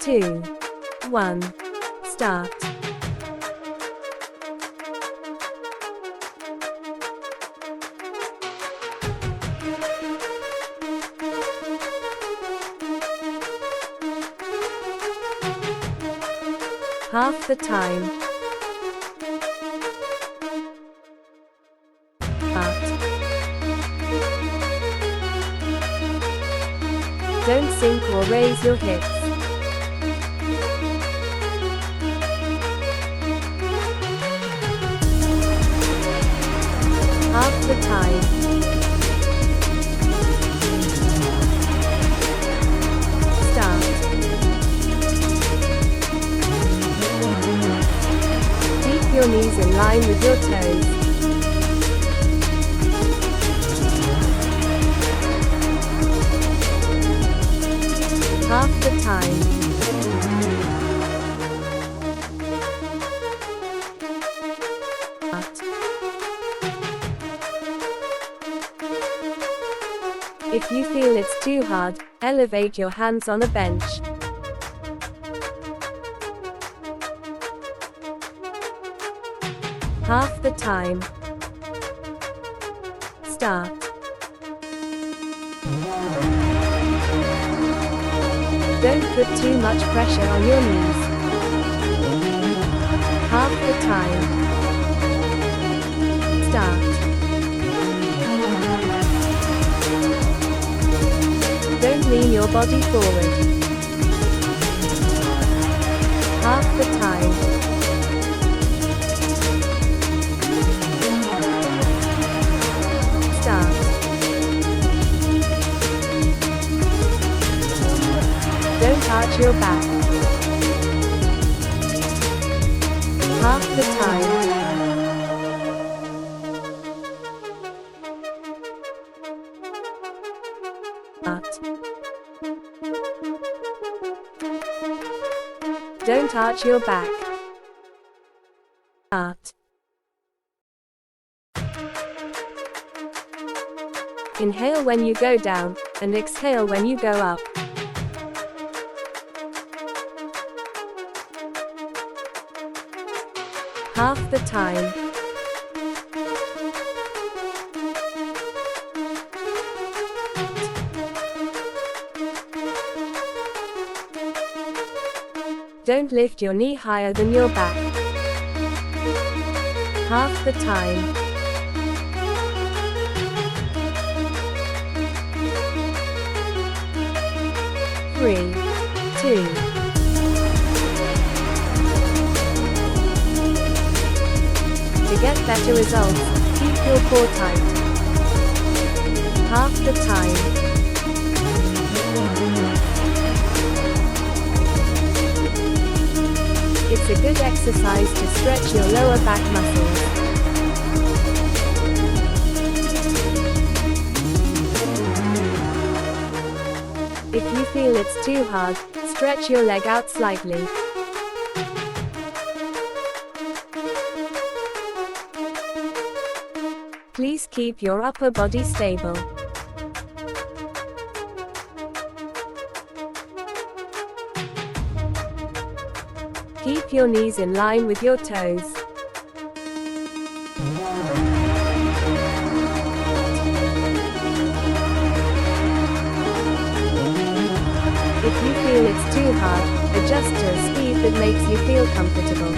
2, 1, start. Half the time. Start. Don't sink or raise your hips. Half the time. Start. Keep your knees in line with your toes. Half the time. Start. If you feel it's too hard, elevate your hands on a bench. Half the time. Start. Don't put too much pressure on your knees. Half the time. Start. Don't lean your body forward. Half the time. Start. Don't arch your back. Half the time. Start. Don't arch your back. Start. Inhale when you go down, and exhale when you go up. Half the time. Don't lift your knee higher than your back. Half the time. Three, 2. To get better results, keep your core tight. Half the time. It's a good exercise to stretch your lower back muscles. If you feel it's too hard, stretch your leg out slightly. Please keep your upper body stable. Keep your knees in line with your toes. If you feel it's too hard, adjust to a speed that makes you feel comfortable.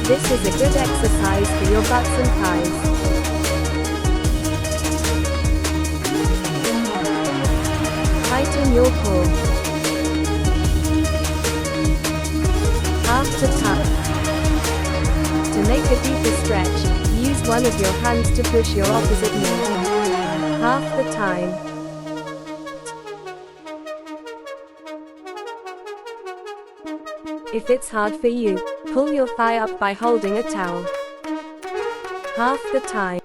This is a good exercise for your butts and thighs. Tighten your core. Half the time. To make a deeper stretch, use one of your hands to push your opposite knee. Half the time. If it's hard for you, pull your thigh up by holding a towel. Half the time.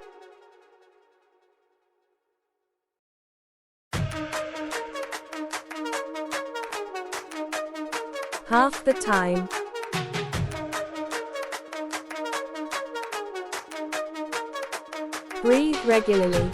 Half the time. Breathe regularly.